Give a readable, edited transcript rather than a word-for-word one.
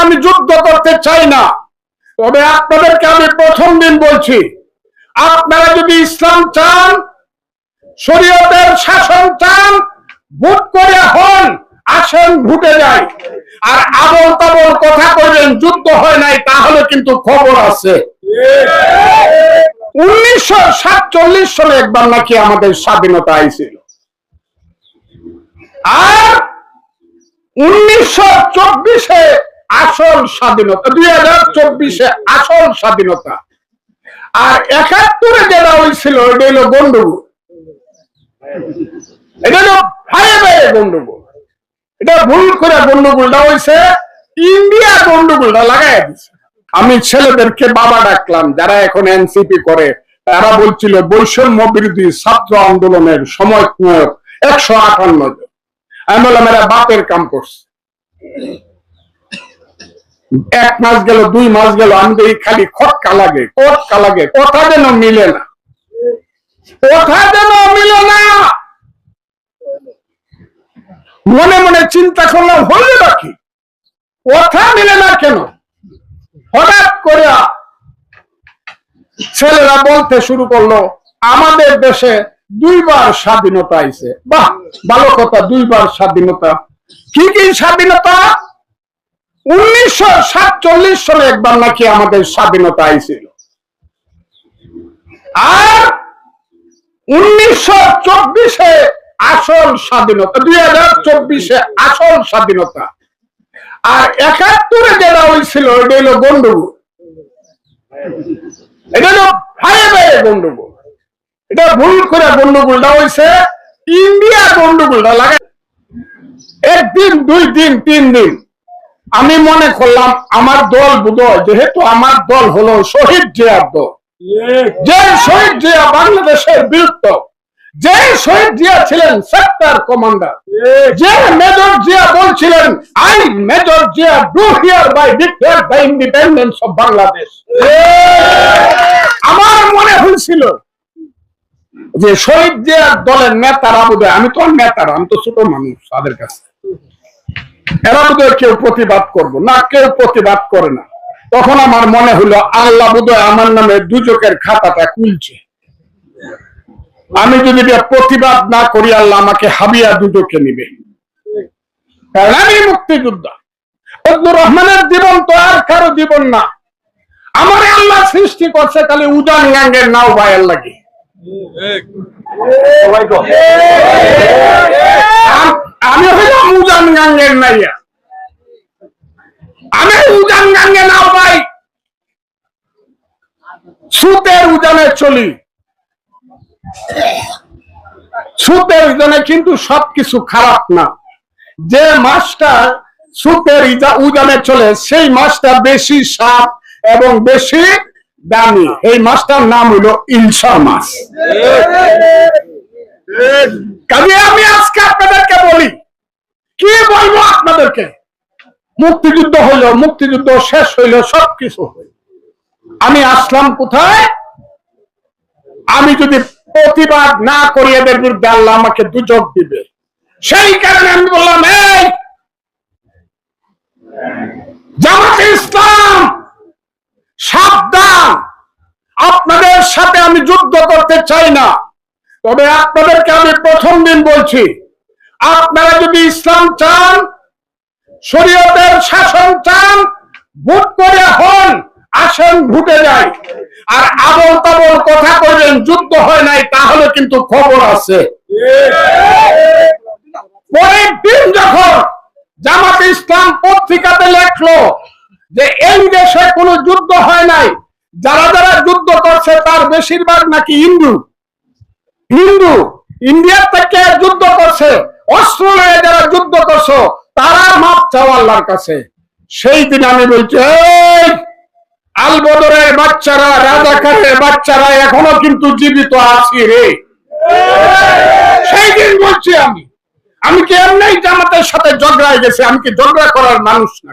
আমি যুদ্ধ করতে চাই না, তবে আপনাদেরকে আমি প্রথম দিন বলছি, আপনারা যদি ইসলাম চান, শরীয়তের শাসন চান, ভোট করে হন, আসেন ভোটে যাই। আর আবল তাবল কথা কইবেন যুদ্ধ হয় নাই, তাহলে কিন্তু খবর আছে। 1947 সালে একবার নাকি আমাদের স্বাধীনতা আইছিল, আর 1924-এ আসল স্বাধীনতা, 2024-এ আসল স্বাধীনতা। আর 71-এ যেটা হয়েছিল এটা হলো গন্ডগোল, এটা হলো ভাইয়ে ভাইয়ে গন্ডগোল। এটা ভুল করে গন্ডগোলটা হয়েছে, ইন্ডিয়া গন্ডগোলটা লাগাই দিচ্ছে। আমি ছেলেদেরকে বাবা ডাকলাম, যারা এখন এনসিপি করে, তারা বলছিল বৈষম্য বিরোধী ছাত্র আন্দোলনের সময় 158 জন। আমি বললাম এরা বাপের কাম করছে। 1 মাস গেল, 2 মাস গেল, আমি দেখি খালি খটকা লাগে, খটকা লাগে, কথা যেন মিলে না, কথা যেন মিলে না। মনে মনে চিন্তা করলাম হইলে নাকি কথা মিলে না কেন? হঠাৎ করে ছেলেরা বলতে শুরু করলো আমাদের দেশে 2 বার স্বাধীনতা আইছে। বাহ, ভালো কথা, 2 বার স্বাধীনতা। কি কি স্বাধীনতা? 1947 সালে একবার নাকি আমাদের স্বাধীনতা আইছিল, আর 1924-এ আসল স্বাধীনতা, 2024-এ আসল স্বাধীনতা। আর 71-এ যেটা হয়েছিল এটা হলো গন্ডগোল, এটা হলো ভাইয়ে ভাইয়ে গন্ডগোল। এটা ভুল করে গন্ডগোলটা হয়েছে, ইন্ডিয়া গন্ডগোলটা লাগাই। 1 দিন, 2 দিন, 3 দিন আমি মনে করলাম আমার দল বোধহয়, যেহেতু আমার দল হলো শহীদ জিয়ার দল, যে শহীদ জিয়া বাংলাদেশের বীরত্ব, যে শহীদ জিয়া ছিলেন সেক্টর কমান্ডার, যে মেজর জিয়া বলছিলেন I major Zia do hereby declare the independence of Bangladesh. আমার মনে হয়েছিল যে শহীদ জিয়ার দলের নেতারা বোধহয়, আমি তো নেতারা, আমি তো ছোট মানুষ তাদের কাছে, এরা বোধহয় কেউ প্রতিবাদ করবো না, কেউ প্রতিবাদ করে না। তখন আমার মনে হলো আল্লাহ বোধহয় আমার নামে দুজকের খাতাটা খুলছে। আমি যদি প্রতিবাদ না করি, আল্লাহ আমাকে হাবিয়া দুজকে নিবে, কারণ আমি মুক্তিযোদ্ধা। ফজলুর রহমানের জীবন তো আর কারো জীবন না। আমার আল্লাহ সৃষ্টি করছে খালি উজান গাঙ্গের নাও ভাইয়ের লাগে। আমি হইলাম উজান গাঙ্গের নাইয়া, আমি উজান গাঙ্গে নাও ভাই, সুতের উজানে চলি, সুতের উজানে। কিন্তু সবকিছু খারাপ না। যে মাছটা সুতের উজানে চলে, সেই মাছটা বেশি স্বাদ এবং বেশি দামি। এই মাছটার নাম হলো ইলশা মাছ। কাজে আমি আজকে আপনাদেরকে বলি, কি বলবো আপনাদেরকে, মুক্তিযুদ্ধ হইল, মুক্তিযুদ্ধ শেষ হইল, সবকিছু হইল, আমি আসলাম কোথায়? আমি যদি প্রতিবাদ না করি, এদের বিরুদ্ধে আল্লাহ আমাকে দুজক দিবে। সেই কারণে আমি বললাম, এই জামাতে ইসলাম সাবধান, আপনাদের সাথে আমি যুদ্ধ করতে চাই না, তবে আপনাদেরকে আমি প্রথম দিন বলছি, আপনারা যদি ইসলাম চান, শরীয়তের শাসন চান, ভোট করে হন, আসেন ভোটে যাই। আর আবল তাবল কথা কইবেন যুদ্ধ হয় নাই, তাহলে কিন্তু খবর আছে। পরের দিন যখন জামাতে ইসলাম পত্রিকাতে লেখলো যে এই দেশে কোনো যুদ্ধ হয় নাই, যারা যারা যুদ্ধ করছে তার বেশিরভাগ নাকি হিন্দু, ইন্ডিয়া থেকে যুদ্ধ করছে, অস্ত্র নিয়ে যারা যুদ্ধ করছো তারা মাপ চাও আল্লাহর কাছে। সেই দিন আমি বলছি, আলবদরের বাচ্চারা, রাজাকারের বাচ্চারা এখনো কিন্তু জীবিত আছি রে। সেই দিন বলছি আমি কি এমনি জামাতের সাথে ঝগড়ায় গেছে? আমি কি ঝগড়া করার মানুষ না?